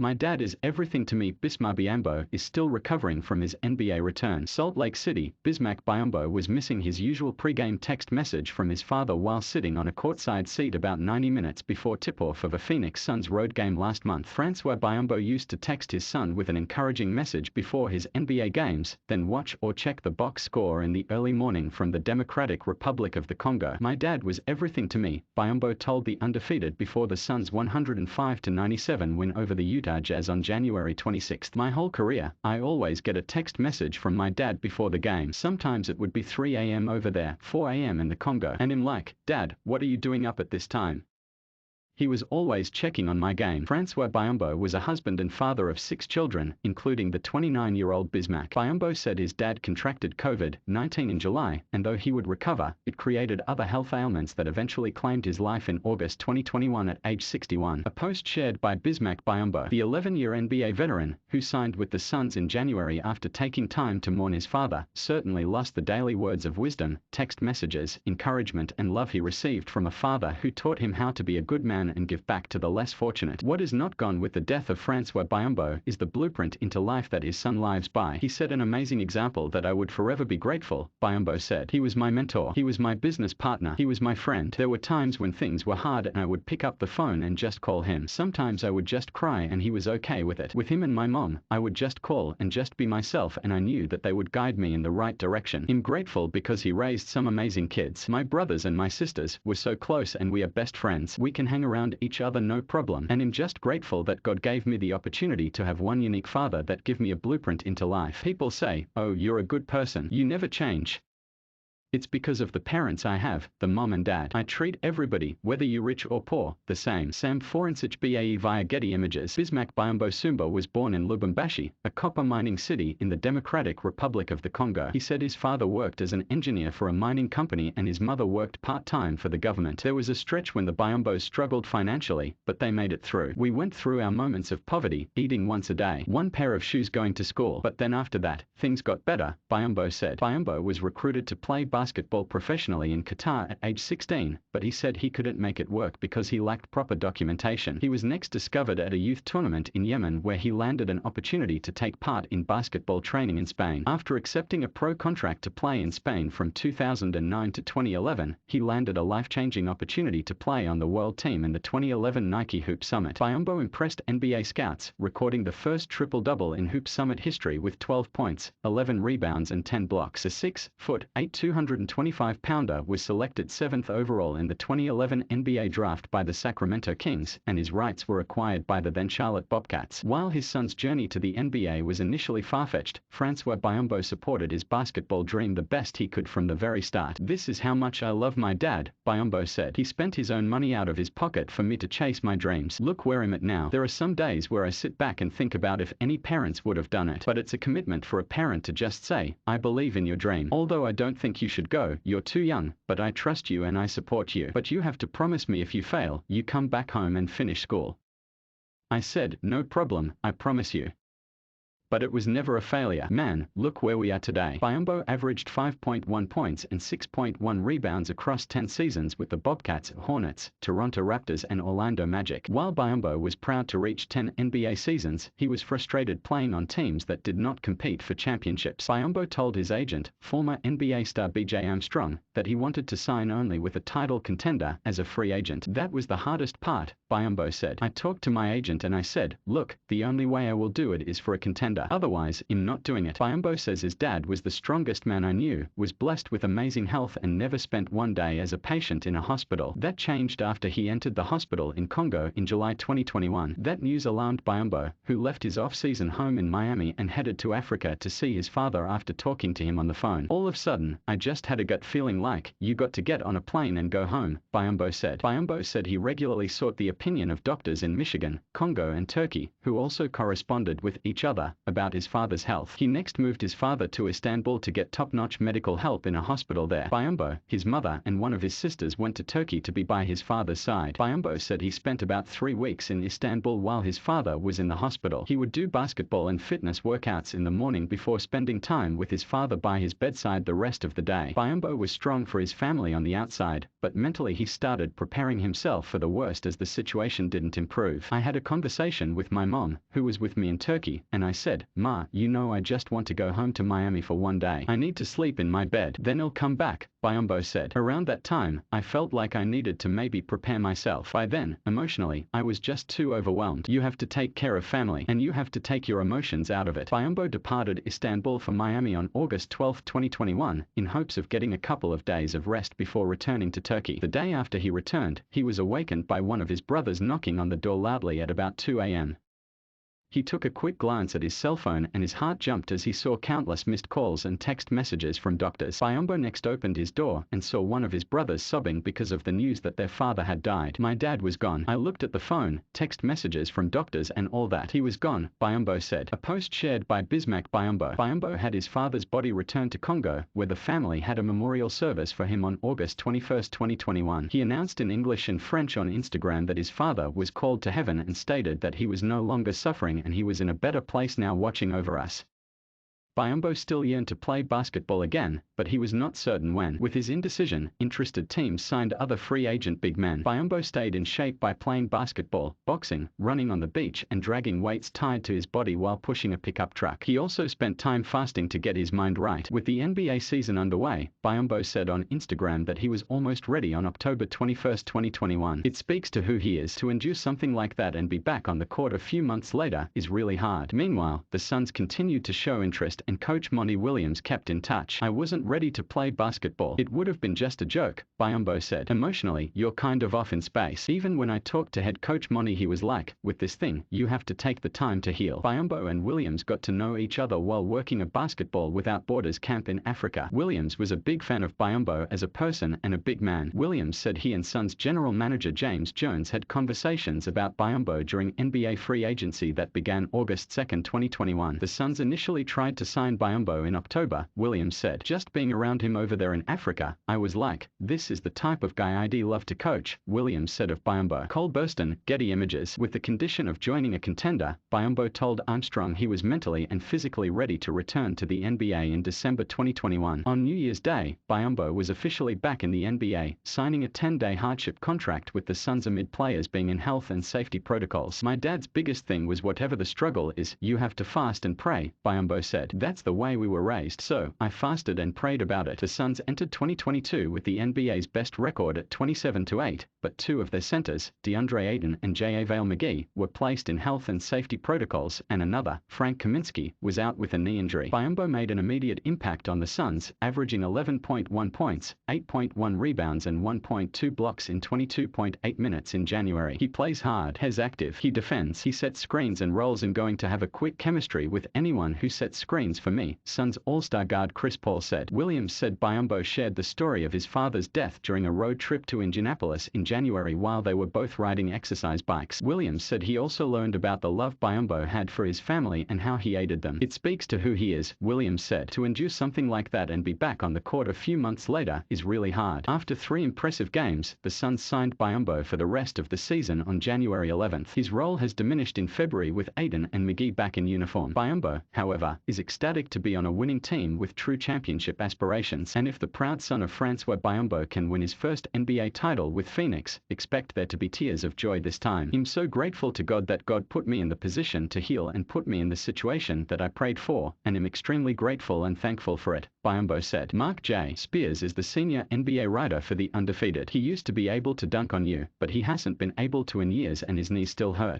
My dad is everything to me. Bismarbiambo is still recovering from his NBA return. Salt Lake City, Bismack Biyombo was missing his usual pregame text message from his father while sitting on a courtside seat about 90 minutes before tip-off of a Phoenix Suns road game last month. François Biyombo used to text his son with an encouraging message before his NBA games, then watch or check the box score in the early morning from the Democratic Republic of the Congo. My dad was everything to me, Biyombo told the undefeated before the Suns' 105-97 win over the Utah Jazz on January 26. My whole career, I always get a text message from my dad before the game. Sometimes it would be 3 a.m. over there, 4 a.m. in the Congo, and I'm like, Dad, what are you doing up at this time? He was always checking on my game. François Biyombo was a husband and father of 6 children, including the 29-year-old Bismack. Biyombo said his dad contracted COVID-19 in July, and though he would recover, it created other health ailments that eventually claimed his life in August 2021 at age 61. A post shared by Bismack Biyombo, the 11-year NBA veteran, who signed with the Suns in January after taking time to mourn his father, certainly lost the daily words of wisdom, text messages, encouragement and love he received from a father who taught him how to be a good man and give back to the less fortunate. What is not gone with the death of François Biyombo is the blueprint into life that his son lives by. He set an amazing example that I would forever be grateful, Biyombo said. He was my mentor. He was my business partner. He was my friend. There were times when things were hard and I would pick up the phone and just call him. Sometimes I would just cry and he was okay with it. With him and my mom, I would just call and just be myself and I knew that they would guide me in the right direction. I'm grateful because he raised some amazing kids. My brothers and my sisters were so close and we are best friends. We can hang around each other no problem, and I'm just grateful that God gave me the opportunity to have one unique father that give me a blueprint into life. People say, oh, you're a good person, you never change. It's because of the parents I have, the mom and dad. I treat everybody, whether you're rich or poor, the same. Sam 4-inch BAE via Getty Images. Bismack Biyombo Sumba was born in Lubumbashi, a copper mining city in the Democratic Republic of the Congo. He said his father worked as an engineer for a mining company and his mother worked part-time for the government. There was a stretch when the Biyombos struggled financially, but they made it through. We went through our moments of poverty, eating once a day, one pair of shoes going to school. But then after that, things got better, Biyombo said. Biyombo was recruited to play basketball professionally in Qatar at age 16, but he said he couldn't make it work because he lacked proper documentation. He was next discovered at a youth tournament in Yemen where he landed an opportunity to take part in basketball training in Spain. After accepting a pro contract to play in Spain from 2009 to 2011, he landed a life-changing opportunity to play on the world team in the 2011 Nike Hoop Summit. Biyombo impressed NBA scouts, recording the first triple-double in Hoop Summit history with 12 points, 11 rebounds and 10 blocks. A 6'8", 225-pounder was selected 7th overall in the 2011 NBA draft by the Sacramento Kings, and his rights were acquired by the then Charlotte Bobcats. While his son's journey to the NBA was initially far-fetched, François Biyombo supported his basketball dream the best he could from the very start. This is how much I love my dad, Biyombo said. He spent his own money out of his pocket for me to chase my dreams. Look where I'm at now. There are some days where I sit back and think about if any parents would have done it. But it's a commitment for a parent to just say, I believe in your dream. Although I don't think you should go, you're too young, but I trust you and I support you. But you have to promise me if you fail, you come back home and finish school. I said, no problem, I promise you. But it was never a failure. Man, look where we are today. Biyombo averaged 5.1 points and 6.1 rebounds across 10 seasons with the Bobcats, Hornets, Toronto Raptors and Orlando Magic. While Biyombo was proud to reach 10 NBA seasons, he was frustrated playing on teams that did not compete for championships. Biyombo told his agent, former NBA star BJ Armstrong, that he wanted to sign only with a title contender as a free agent. That was the hardest part, Biyombo said. I talked to my agent and I said, look, the only way I will do it is for a contender. Otherwise, I'm not doing it. Biyombo says his dad was the strongest man I knew, was blessed with amazing health and never spent one day as a patient in a hospital. That changed after he entered the hospital in Congo in July 2021. That news alarmed Biyombo, who left his off-season home in Miami and headed to Africa to see his father after talking to him on the phone. All of a sudden, I just had a gut feeling like, you got to get on a plane and go home, Biyombo said. Biyombo said he regularly sought the opinion of doctors in Michigan, Congo and Turkey, who also corresponded with each other about his father's health. He next moved his father to Istanbul to get top-notch medical help in a hospital there. Biyombo, his mother, and one of his sisters went to Turkey to be by his father's side. Biyombo said he spent about 3 weeks in Istanbul while his father was in the hospital. He would do basketball and fitness workouts in the morning before spending time with his father by his bedside the rest of the day. Biyombo was strong for his family on the outside, but mentally he started preparing himself for the worst as the situation didn't improve. I had a conversation with my mom, who was with me in Turkey, and I said, "Ma, you know I just want to go home to Miami for one day. I need to sleep in my bed, then I'll come back," Biyombo said. Around that time, I felt like I needed to maybe prepare myself. By then, emotionally, I was just too overwhelmed. You have to take care of family, and you have to take your emotions out of it. Biyombo departed Istanbul for Miami on August 12, 2021, in hopes of getting a couple of days of rest before returning to Turkey. The day after he returned, he was awakened by one of his brothers knocking on the door loudly at about 2 a.m. He took a quick glance at his cell phone and his heart jumped as he saw countless missed calls and text messages from doctors. Biyombo next opened his door and saw one of his brothers sobbing because of the news that their father had died. "My dad was gone. I looked at the phone, text messages from doctors and all that. He was gone," Biyombo said. A post shared by Bismack Biyombo. Biyombo had his father's body returned to Congo, where the family had a memorial service for him on August 21, 2021. He announced in English and French on Instagram that his father was called to heaven and stated that he was no longer suffering and he was in a better place now watching over us. Biyombo still yearned to play basketball again, but he was not certain when. With his indecision, interested teams signed other free agent big men. Biyombo stayed in shape by playing basketball, boxing, running on the beach and dragging weights tied to his body while pushing a pickup truck. He also spent time fasting to get his mind right. With the NBA season underway, Biyombo said on Instagram that he was almost ready on October 21, 2021. "It speaks to who he is. To endure something like that and be back on the court a few months later is really hard." Meanwhile, the Suns continued to show interest and coach Monty Williams kept in touch. "I wasn't ready to play basketball. It would have been just a joke," Biyombo said. "Emotionally, you're kind of off in space. Even when I talked to head coach Monty, he was like, with this thing, you have to take the time to heal." Biyombo and Williams got to know each other while working a Basketball Without Borders camp in Africa. Williams was a big fan of Biyombo as a person and a big man. Williams said he and Suns general manager James Jones had conversations about Biyombo during NBA free agency that began August 2, 2021. The Suns initially tried to sign Biyombo in October, Williams said. "Just being around him over there in Africa, I was like, this is the type of guy I'd love to coach," Williams said of Biyombo. Cole Burston, Getty Images. With the condition of joining a contender, Biyombo told Armstrong he was mentally and physically ready to return to the NBA in December 2021. On New Year's Day, Biyombo was officially back in the NBA, signing a 10-day hardship contract with the Suns amid players being in health and safety protocols. "My dad's biggest thing was whatever the struggle is, you have to fast and pray," Biyombo said. "That's the way we were raised, so I fasted and prayed about it." The Suns entered 2022 with the NBA's best record at 27-8, but two of their centers, DeAndre Ayton and JaVale McGee, were placed in health and safety protocols, and another, Frank Kaminsky, was out with a knee injury. Biyombo made an immediate impact on the Suns, averaging 11.1 points, 8.1 rebounds and 1.2 blocks in 22.8 minutes in January. "He plays hard, has active, he defends, he sets screens and rolls and going to have a quick chemistry with anyone who sets screens for me," Suns All-Star guard Chris Paul said. Williams said Biyombo shared the story of his father's death during a road trip to Indianapolis in January while they were both riding exercise bikes. Williams said he also learned about the love Biyombo had for his family and how he aided them. "It speaks to who he is," Williams said. "To endure something like that and be back on the court a few months later is really hard." After 3 impressive games, the Suns signed Biyombo for the rest of the season on January 11. His role has diminished in February with Ayton and McGee back in uniform. Biyombo, however, is ecstatic to be on a winning team with true championship aspirations, and if the proud son of François Biyombo can win his first NBA title with Phoenix, expect there to be tears of joy this time. "I'm so grateful to God that God put me in the position to heal and put me in the situation that I prayed for, and am extremely grateful and thankful for it," Biyombo said. Mark J. Spears is the senior NBA writer for The Undefeated. "He used to be able to dunk on you, but he hasn't been able to in years and his knees still hurt.